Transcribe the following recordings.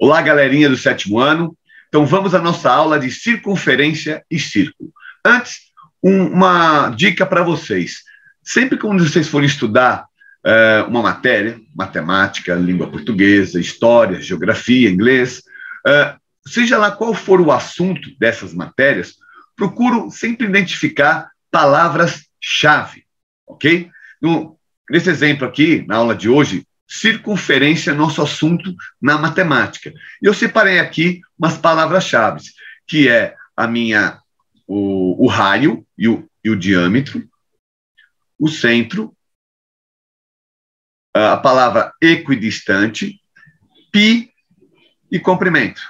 Olá, galerinha do 7º ano. Então, vamos à nossa aula de circunferência e círculo. Antes, uma dica para vocês. Sempre que vocês forem estudar uma matéria, matemática, língua portuguesa, história, geografia, inglês, seja lá qual for o assunto dessas matérias, procuro sempre identificar palavras-chave, ok? Nesse exemplo aqui, na aula de hoje, circunferência é nosso assunto na matemática. E eu separei aqui umas palavras-chave, que é o raio e o diâmetro, o centro, a palavra equidistante, π e comprimento.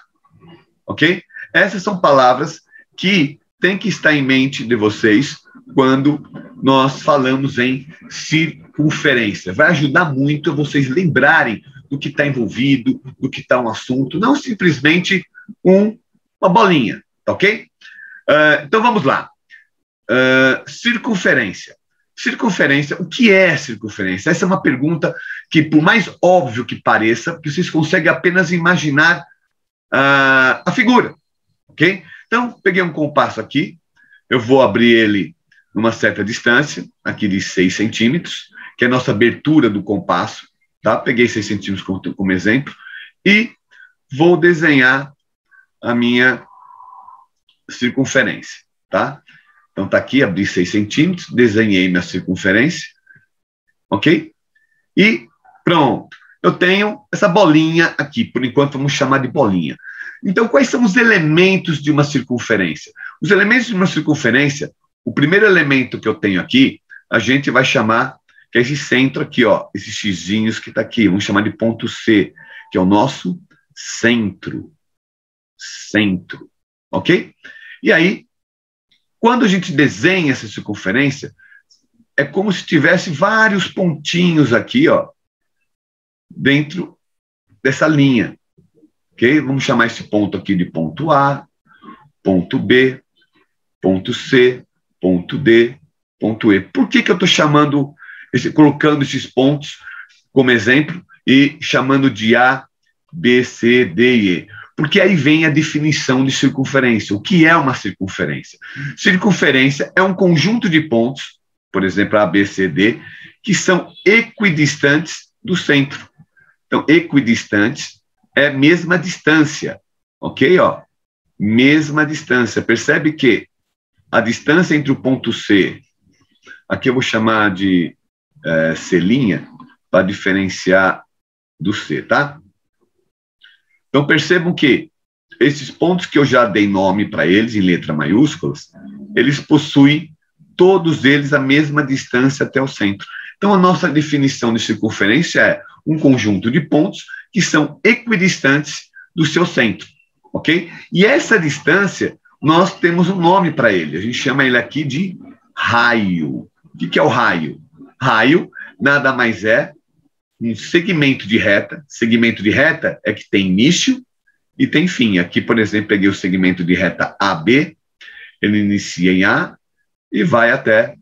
Ok? Essas são palavras que tem que estar em mente de vocês quando nós falamos em circunferência. Vai ajudar muito a vocês lembrarem do que está envolvido, do que está um assunto, não simplesmente uma bolinha, tá ok? Então vamos lá. Circunferência. Circunferência, o que é circunferência? Essa é uma pergunta que, por mais óbvio que pareça, que vocês conseguem apenas imaginar a figura, ok? Então, peguei um compasso aqui, eu vou abrir ele numa certa distância, aqui de 6 centímetros, que é a nossa abertura do compasso, tá? Peguei 6 centímetros como exemplo, e vou desenhar a minha circunferência, tá? Então, tá aqui, abri 6 centímetros, desenhei minha circunferência, ok? E pronto, eu tenho essa bolinha aqui, por enquanto vamos chamar de bolinha. Então, quais são os elementos de uma circunferência? Os elementos de uma circunferência, o primeiro elemento que eu tenho aqui, a gente vai chamar, que é esse centro aqui, ó, esses xizinhos que está aqui, vamos chamar de ponto C, que é o nosso centro. Centro, ok? E aí, quando a gente desenha essa circunferência, é como se tivesse vários pontinhos aqui, ó, dentro dessa linha. Okay? Vamos chamar esse ponto aqui de ponto A, ponto B, ponto C, ponto D, ponto E. Por que eu estou colocando esses pontos como exemplo e chamando de A, B, C, D e E? Porque aí vem a definição de circunferência. O que é uma circunferência? Circunferência é um conjunto de pontos, por exemplo, A, B, C, D, que são equidistantes do centro. Então, equidistantes é mesma distância, ok? Ó, mesma distância. Percebe que a distância entre o ponto C, aqui eu vou chamar de C', para diferenciar do C, tá? Então, percebam que esses pontos que eu já dei nome para eles, em letras maiúsculas, eles possuem, todos eles, a mesma distância até o centro. Então, a nossa definição de circunferência é um conjunto de pontos que são equidistantes do seu centro, ok? E essa distância, nós temos um nome para ele. A gente chama ele aqui de raio. O que é o raio? Raio nada mais é um segmento de reta. Segmento de reta é que tem início e tem fim. Aqui, por exemplo, peguei o segmento de reta AB, ele inicia em A e vai até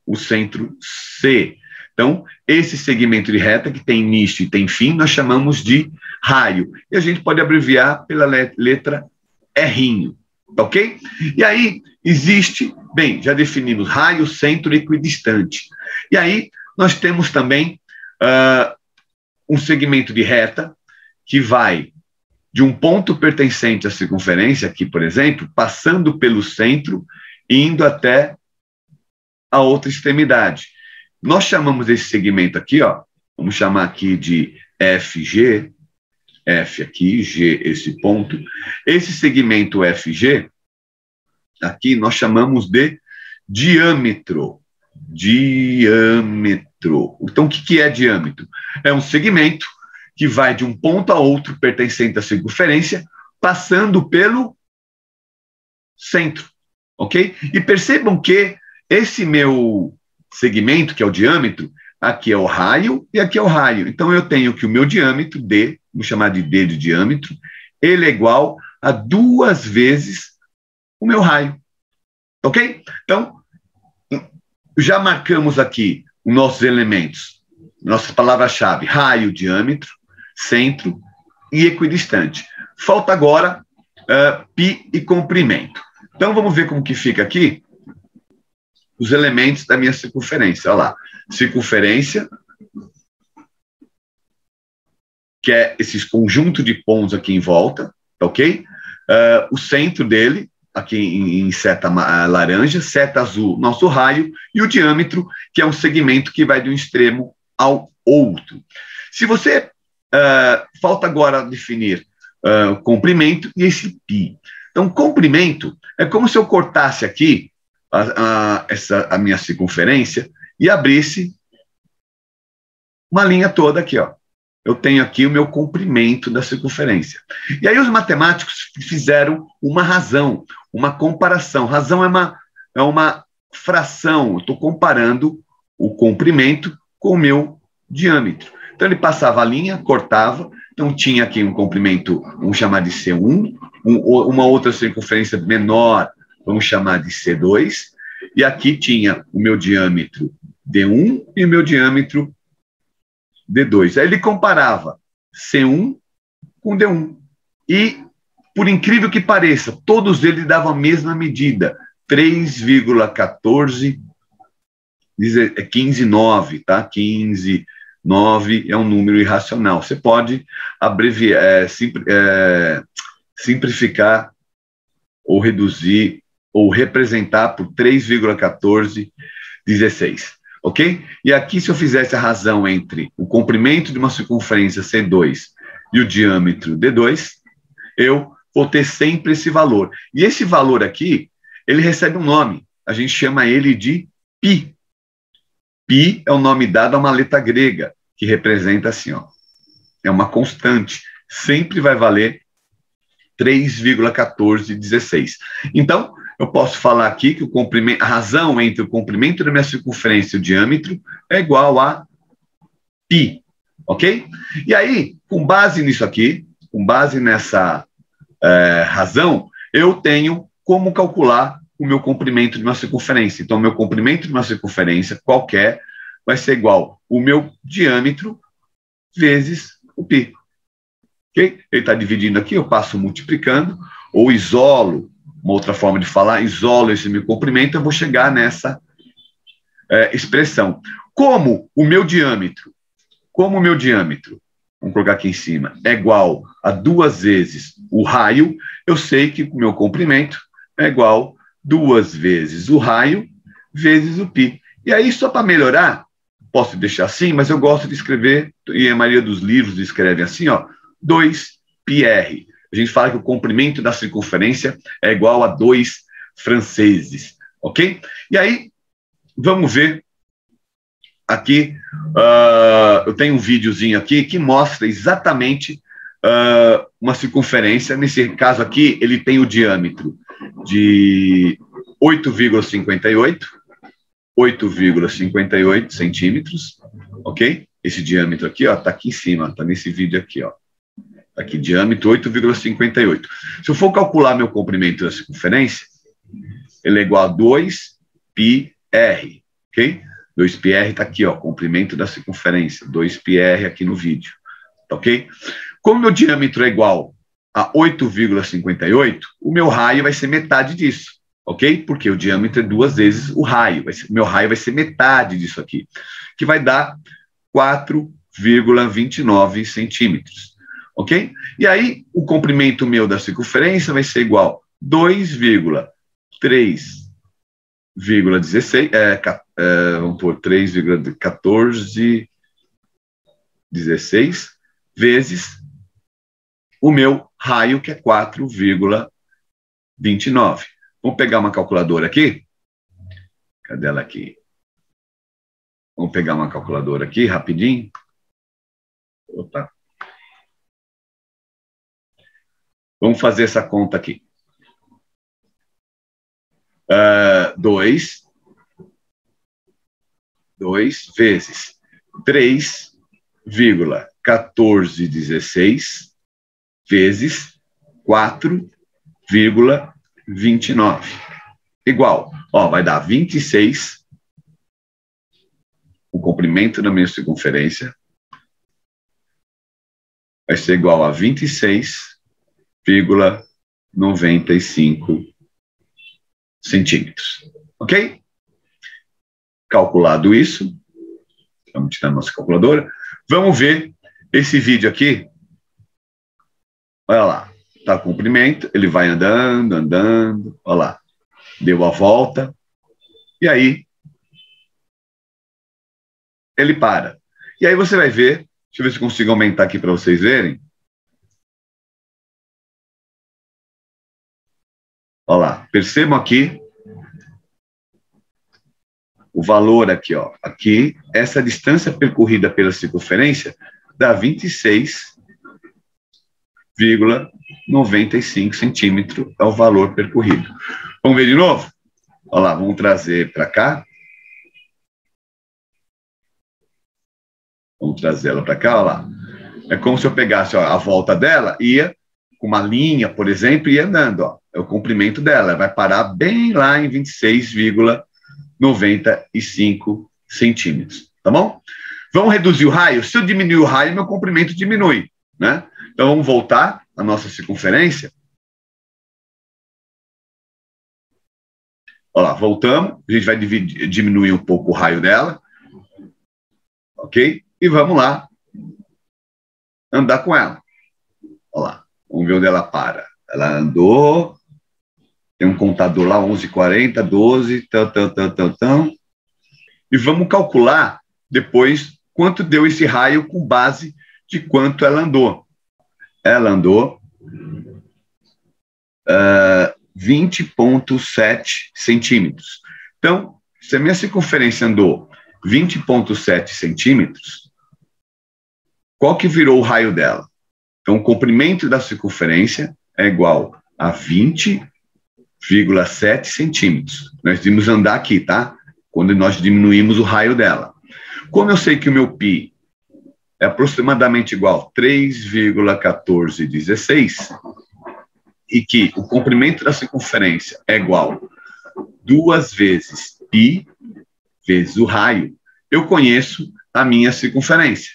o centro C. Então, esse segmento de reta que tem início e tem fim, nós chamamos de raio. E a gente pode abreviar pela letra R, ok? E aí, existe, bem, já definimos raio, centro e equidistante. E aí, nós temos também um segmento de reta que vai de um ponto pertencente à circunferência, aqui, por exemplo, passando pelo centro e indo até a outra extremidade. Nós chamamos esse segmento aqui, ó, vamos chamar aqui de FG, F aqui, G esse ponto. Esse segmento FG, aqui nós chamamos de diâmetro. Diâmetro. Então, o que é diâmetro? É um segmento que vai de um ponto a outro pertencente à circunferência, passando pelo centro, ok? E percebam que esse meu segmento, que é o diâmetro, aqui é o raio e aqui é o raio. Então, eu tenho que o meu diâmetro, D, vamos chamar de D de diâmetro, ele é igual a 2 vezes o meu raio. Ok? Então, já marcamos aqui os nossos elementos, nossas palavras-chave: raio, diâmetro, centro e equidistante. Falta agora π e comprimento. Então, vamos ver como que fica aqui os elementos da minha circunferência. Olha lá, circunferência, que é esse conjunto de pontos aqui em volta, ok? O centro dele, aqui em seta laranja, seta azul, nosso raio, e o diâmetro, que é um segmento que vai de um extremo ao outro. Se você... falta agora definir o comprimento e esse π. Então, comprimento é como se eu cortasse aqui a minha circunferência e abrisse uma linha toda aqui, ó. Eu tenho aqui o meu comprimento da circunferência. E aí os matemáticos fizeram uma razão, uma comparação. Razão é uma fração. Eu estou comparando o comprimento com o meu diâmetro. Então ele passava a linha, cortava. Então tinha aqui um comprimento, vamos chamar de C1, uma outra circunferência menor, vamos chamar de C2. E aqui tinha o meu diâmetro D1 e o meu diâmetro D2. Aí ele comparava C1 com D1. E, por incrível que pareça, todos eles davam a mesma medida, 3,1415,9, tá? 15,9 é um número irracional. Você pode abreviar, simplificar ou reduzir ou representar por 3,1416. Ok? E aqui, se eu fizesse a razão entre o comprimento de uma circunferência C2 e o diâmetro D2, eu vou ter sempre esse valor. E esse valor aqui, ele recebe um nome. A gente chama ele de π. Π é o nome dado a uma letra grega, que representa assim, ó. É uma constante. Sempre vai valer 3,1416. Então, eu posso falar aqui que a razão entre o comprimento da minha circunferência e o diâmetro é igual a π, ok? E aí, com base nisso aqui, com base nessa razão, eu tenho como calcular o meu comprimento de uma circunferência. Então, o meu comprimento de uma circunferência qualquer vai ser igual o meu diâmetro vezes o π. Okay? Ele está dividindo aqui, eu passo multiplicando, ou isolo. Uma outra forma de falar, isolo esse meu comprimento, eu vou chegar nessa expressão. Como o meu diâmetro, vamos colocar aqui em cima, é igual a 2 vezes o raio, eu sei que o meu comprimento é igual a 2 vezes o raio vezes o π. E aí, só para melhorar, posso deixar assim, mas eu gosto de escrever, e a maioria dos livros escreve assim, ó, 2πr. A gente fala que o comprimento da circunferência é igual a 2 franceses, ok? E aí, vamos ver aqui, eu tenho um videozinho aqui que mostra exatamente uma circunferência. Nesse caso aqui, ele tem o diâmetro de 8,58 centímetros, ok? Esse diâmetro aqui, ó, tá aqui em cima, tá nesse vídeo aqui, ó. Aqui, diâmetro 8,58. Se eu for calcular meu comprimento da circunferência, ele é igual a 2πr, ok? 2πr está aqui, ó, comprimento da circunferência, 2πr aqui no vídeo, tá ok? Como meu diâmetro é igual a 8,58, o meu raio vai ser metade disso, ok? Porque o diâmetro é 2 vezes o raio, meu raio vai ser metade disso aqui, que vai dar 4,29 centímetros. Ok? E aí, o comprimento meu da circunferência vai ser igual a 2,3,16, vamos pôr 3,1416 vezes o meu raio, que é 4,29. Vamos pegar uma calculadora aqui? Cadê ela aqui? Vamos pegar uma calculadora aqui, rapidinho. Opa. Vamos fazer essa conta aqui. 2 vezes 3,1416 vezes 4,29. Igual, ó, vai dar 26, o comprimento da minha circunferência, vai ser igual a 26,95 centímetros. Ok? Calculado isso, vamos tirar a nossa calculadora. Vamos ver esse vídeo aqui. Olha lá, tá o comprimento, ele vai andando, andando, olha lá, deu a volta, e aí ele para. E aí você vai ver, deixa eu ver se eu consigo aumentar aqui para vocês verem. Olha lá, percebam aqui o valor aqui, ó. Aqui, essa distância percorrida pela circunferência dá 26,95 centímetros, é o valor percorrido. Vamos ver de novo? Olha lá, vamos trazer para cá. Vamos trazer ela para cá, olha lá. É como se eu pegasse, ó, a volta dela, ia com uma linha, por exemplo, e ia andando, ó. É o comprimento dela, vai parar bem lá em 26,95 centímetros, tá bom? Vamos reduzir o raio? Se eu diminuir o raio, meu comprimento diminui, né? Então, vamos voltar à nossa circunferência. Olha lá, voltamos, a gente vai diminuir um pouco o raio dela, ok? E vamos lá andar com ela. Olha lá, vamos ver onde ela para. Ela andou, tem um contador lá, 11,40, 12, tão. E vamos calcular depois quanto deu esse raio com base de quanto ela andou. Ela andou 20,7 centímetros. Então, se a minha circunferência andou 20,7 centímetros, qual que virou o raio dela? Então, o comprimento da circunferência é igual a 20,7 centímetros. Nós vimos andar aqui, tá? Quando nós diminuímos o raio dela. Como eu sei que o meu π é aproximadamente igual a 3,1416 e que o comprimento da circunferência é igual a 2 vezes π vezes o raio, eu conheço a minha circunferência,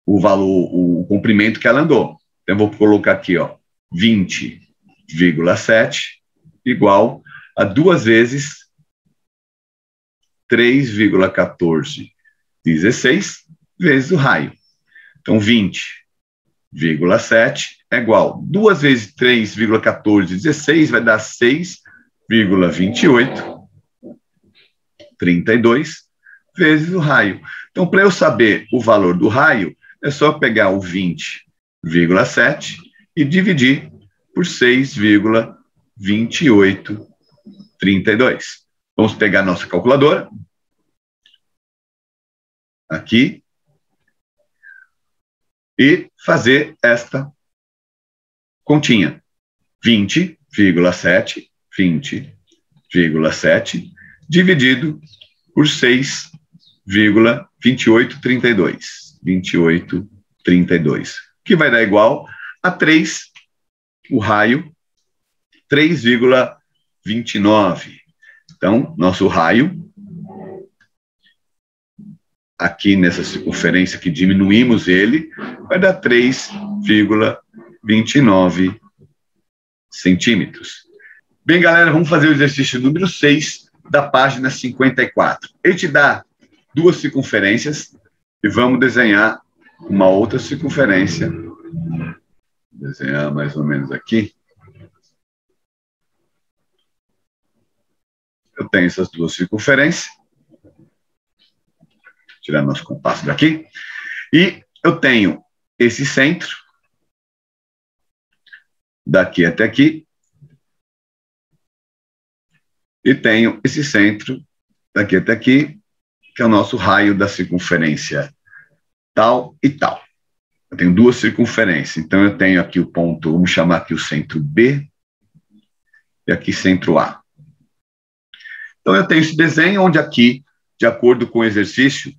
o valor, o comprimento que ela andou. Então, eu vou colocar aqui, ó, 20,7 igual a 2 vezes 3,1416 vezes o raio. Então, 20,7 é igual a 2 vezes 3,1416 vai dar 6,2832 vezes o raio. Então, para eu saber o valor do raio, é só pegar o 20,7 e dividir por 6,2832. Vamos pegar a nossa calculadora. Aqui. E fazer esta continha. 20,7 dividido por 6,2832, que vai dar igual a 3, o raio, 3,29. Então, nosso raio, aqui nessa circunferência que diminuímos ele, vai dar 3,29 centímetros. Bem, galera, vamos fazer o exercício número 6 da página 54. Ele te dá 2 circunferências e vamos desenhar uma outra circunferência. Vou desenhar mais ou menos aqui. Eu tenho essas 2 circunferências. Tirar nosso compasso daqui. E eu tenho esse centro, daqui até aqui, e tenho esse centro, daqui até aqui, que é o nosso raio da circunferência tal e tal. Eu tenho 2 circunferências, então eu tenho aqui o ponto, vamos chamar aqui o centro B, e aqui centro A. Então eu tenho esse desenho onde aqui, de acordo com o exercício,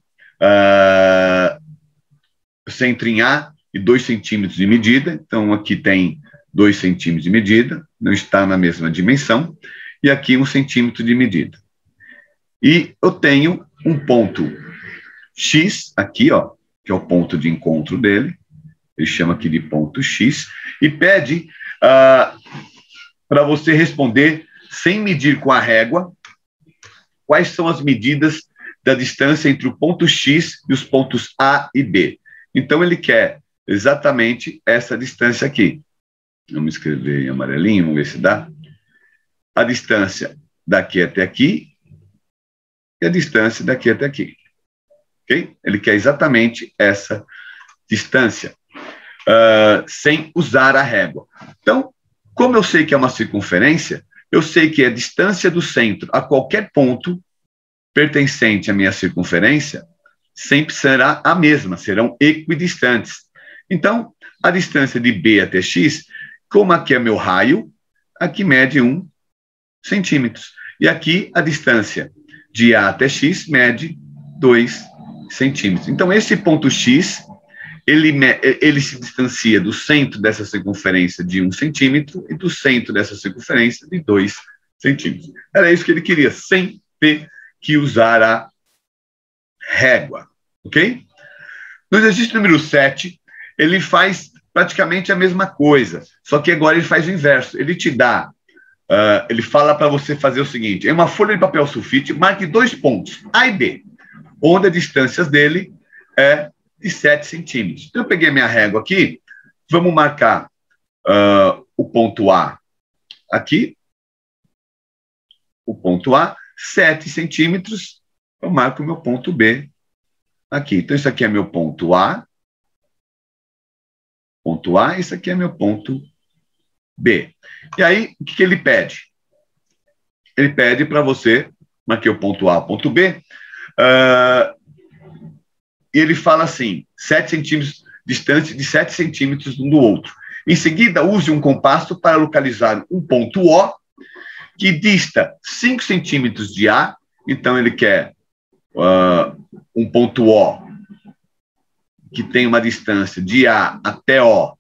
centro em A e 2 centímetros de medida. Então, aqui tem 2 centímetros de medida, não está na mesma dimensão, e aqui 1 centímetro de medida. E eu tenho um ponto X aqui, ó, que é o ponto de encontro dele. ele chama aqui de ponto X, e pede para você responder, sem medir com a régua, quais são as medidas da distância entre o ponto X e os pontos A e B. Então, ele quer exatamente essa distância aqui. Vamos escrever em amarelinho, vamos ver se dá. A distância daqui até aqui e a distância daqui até aqui. Okay? Ele quer exatamente essa distância, sem usar a régua. Então, como eu sei que é uma circunferência, eu sei que a distância do centro a qualquer ponto pertencente à minha circunferência sempre será a mesma, serão equidistantes. Então, a distância de B até X, como aqui é meu raio, aqui mede 1 centímetros. E aqui a distância de A até X mede 2 centímetros. Então, esse ponto X, ele se distancia do centro dessa circunferência de 1 centímetro e do centro dessa circunferência de 2 centímetros. Era isso que ele queria, sem ter que usar a régua. Ok? No exercício número 7, ele faz praticamente a mesma coisa, só que agora ele faz o inverso. Ele te dá, ele fala para você fazer o seguinte: em uma folha de papel sulfite, marque 2 pontos, A e B, onde a distância dele é de 7 centímetros. Então, eu peguei a minha régua aqui, vamos marcar o ponto A aqui, o ponto A, 7 centímetros, eu marco o meu ponto B aqui. Então, isso aqui é meu ponto A, isso aqui é meu ponto B. E aí, o que ele pede? Ele pede para você, marquei o ponto A, ponto B, e ele fala assim, 7 centímetros, distante de 7 centímetros um do outro. Em seguida, use um compasso para localizar um ponto O, que dista 5 centímetros de A. Então, ele quer um ponto O que tem uma distância de A até O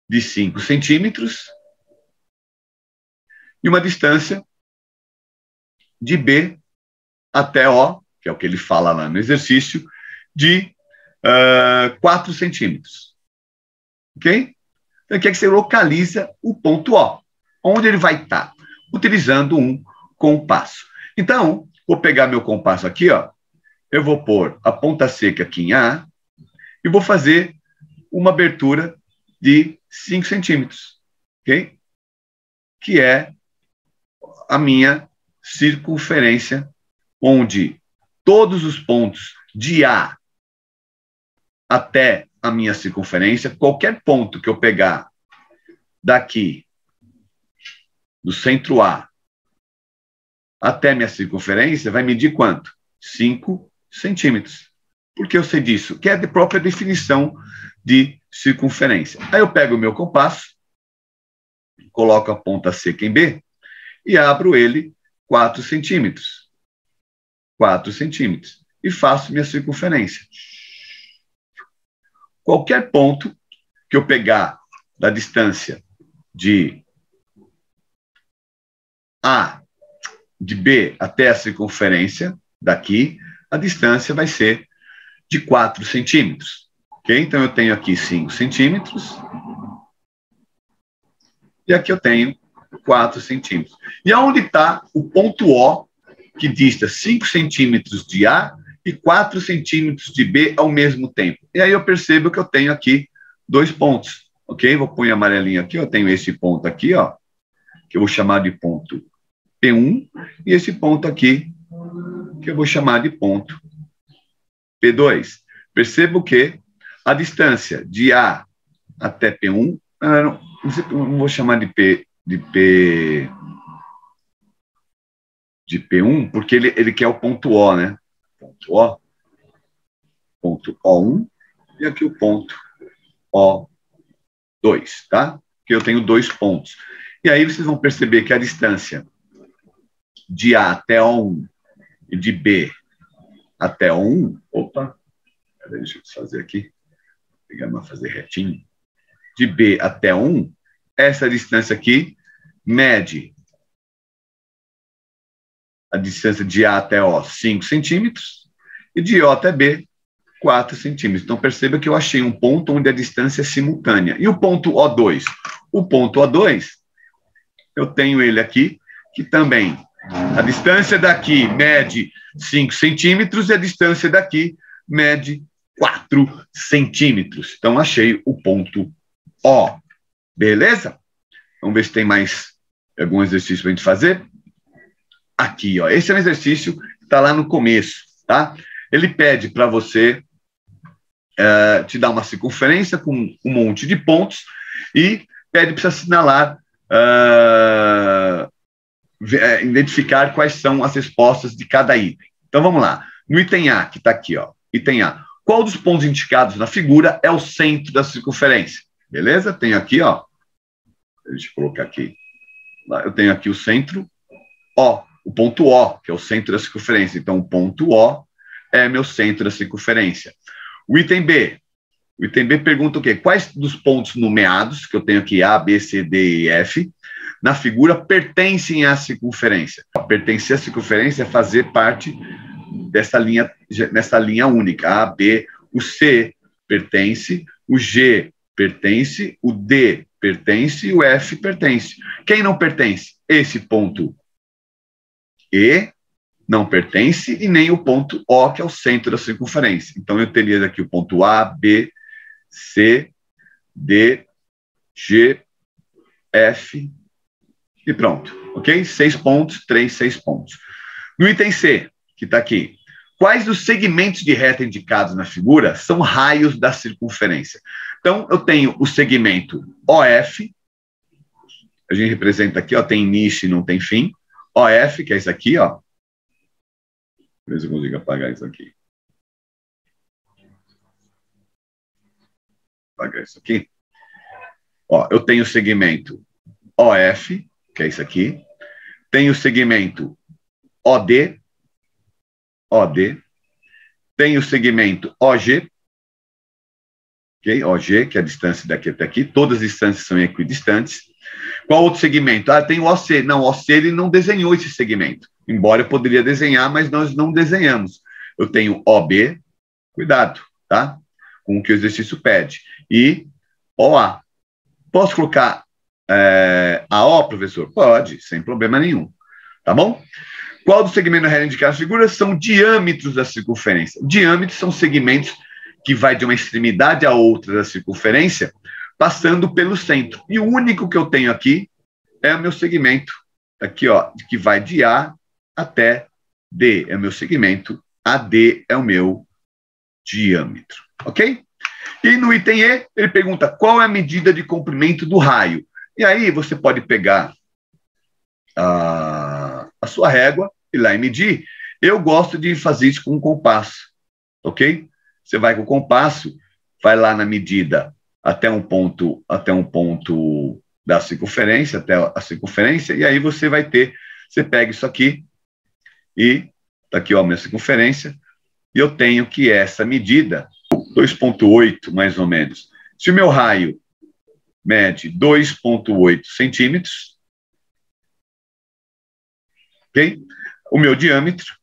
de 5 centímetros e uma distância de B até O, que é o que ele fala lá no exercício, de 4 centímetros. Ok? Então, ele quer que você localiza o ponto O. Onde ele vai estar? Utilizando um compasso. Então, vou pegar meu compasso aqui, ó, eu vou pôr a ponta seca aqui em A e vou fazer uma abertura de 5 centímetros, ok? Que é a minha circunferência, onde todos os pontos de A até a minha circunferência, qualquer ponto que eu pegar daqui, do centro A, até minha circunferência, vai medir quanto? 5 centímetros. Por que eu sei disso? Que é a própria definição de circunferência. Aí eu pego o meu compasso, coloco a ponta seca em B e abro ele 4 centímetros. 4 centímetros. E faço minha circunferência. Qualquer ponto que eu pegar da distância de A, de B até a circunferência, daqui, a distância vai ser de 4 centímetros. Okay? Então, eu tenho aqui 5 centímetros. E aqui eu tenho 4 centímetros. E aonde está o ponto O, que dista 5 centímetros de A e 4 centímetros de B ao mesmo tempo? E aí eu percebo que eu tenho aqui 2 pontos. Ok? Vou pôr em amarelinho aqui. Eu tenho esse ponto aqui, ó, que eu vou chamar de ponto P1, e esse ponto aqui, que eu vou chamar de ponto P2. Percebo que a distância de A até P1, não vou chamar de P1, porque ele quer o ponto O, né? Ponto O, ponto O1, e aqui o ponto O2, tá? Porque eu tenho 2 pontos. E aí vocês vão perceber que a distância de A até O1 e de B até O1, deixa eu fazer aqui, pegar para fazer retinho, de B até O1, essa distância aqui mede a distância de A até O, 5 centímetros, e de O até B, 4 centímetros. Então, perceba que eu achei um ponto onde a distância é simultânea. E o ponto O2? O ponto O2, eu tenho ele aqui, que também, a distância daqui mede 5 centímetros e a distância daqui mede 4 centímetros. Então, achei o ponto O. Beleza? Vamos ver se tem mais algum exercício para a gente fazer. Aqui, ó. Esse é um exercício que está lá no começo, tá? Ele pede para você te dar uma circunferência com um monte de pontos e pede para você assinalar, identificar quais são as respostas de cada item. Então, vamos lá. No item A, que está aqui, ó. Item A. Qual dos pontos indicados na figura é o centro da circunferência? Beleza? Tenho aqui, ó. Deixa eu colocar aqui. Eu tenho aqui o centro O, o ponto O, que é o centro da circunferência. Então, o ponto O é meu centro da circunferência. O item B. O item B pergunta o quê? Quais dos pontos nomeados, que eu tenho aqui A, B, C, D e F, na figura pertencem à circunferência? Pertencer à circunferência é fazer parte dessa linha única. A, B, o C pertence, o G pertence, o D pertence e o F pertence. Quem não pertence? Esse ponto E não pertence e nem o ponto O, que é o centro da circunferência. Então, eu teria aqui o ponto A, B, C, D, G, F e pronto. Ok? 6 pontos, 3, 6 pontos. No item C, que está aqui, quais dos segmentos de reta indicados na figura são raios da circunferência? Então, eu tenho o segmento OF, a gente representa aqui, ó, tem início e não tem fim. OF, que é isso aqui, ó. Ver se eu consigo apagar isso aqui. Apagar isso aqui. Ó, eu tenho o segmento OF, que é isso aqui. Tenho o segmento OD, OD. Tenho o segmento OG, ok? OG, que é a distância daqui até aqui. Todas as distâncias são equidistantes. Qual outro segmento? Ah, tem o OC. Não, o OC ele não desenhou esse segmento. Embora eu poderia desenhar, mas nós não desenhamos. Eu tenho OB, cuidado, tá? Com o que o exercício pede. E OA. Posso colocar AO, professor? Pode, sem problema nenhum. Tá bom? Qual dos segmentos da reta indicada na figura são diâmetros da circunferência? Diâmetros são segmentos que vai de uma extremidade a outra da circunferência, passando pelo centro. E o único que eu tenho aqui é o meu segmento, aqui, ó, que vai de A até D. É o meu segmento, AD é o meu diâmetro. Ok? E no item E, ele pergunta qual é a medida de comprimento do raio. E aí você pode pegar a sua régua e lá e medir. Eu gosto de fazer isso com um compasso. Ok? Você vai com o compasso, vai lá na medida até um ponto da circunferência, até a circunferência, e aí você pega isso aqui, e tá aqui, ó, a minha circunferência, e eu tenho que essa medida, 2,8 mais ou menos. Se o meu raio mede 2,8 centímetros, ok? O meu diâmetro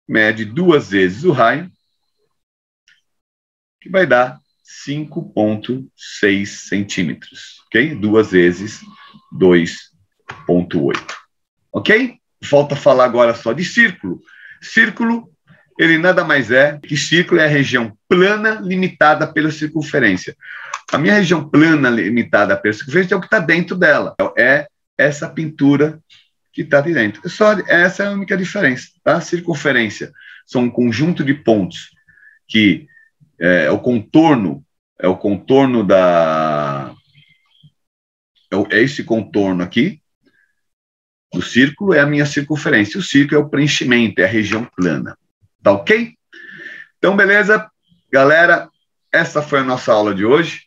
mede 2 vezes o raio, que vai dar 5,6 centímetros, ok? 2 vezes 2,8, ok? Falta falar agora só de círculo. Círculo, ele nada mais é que círculo é a região plana limitada pela circunferência. A minha região plana limitada pela circunferência é o que está dentro dela. É essa pintura que está de dentro. Essa é a única diferença, tá? Circunferência são um conjunto de pontos que é o contorno é esse contorno aqui do círculo é a minha circunferência. O círculo é o preenchimento, é a região plana. Tá ok? Então, beleza? Galera, essa foi a nossa aula de hoje.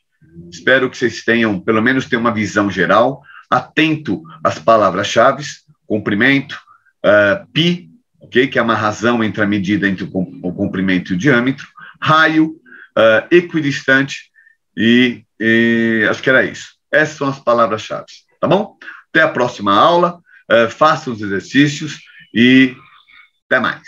Espero que vocês tenham, pelo menos, uma visão geral. Atento às palavras-chave: comprimento, π, okay? Que é uma razão entre a medida entre o comprimento e o diâmetro, raio, equidistante e acho que era isso. Essas são as palavras-chave, tá bom? Até a próxima aula, façam os exercícios e até mais.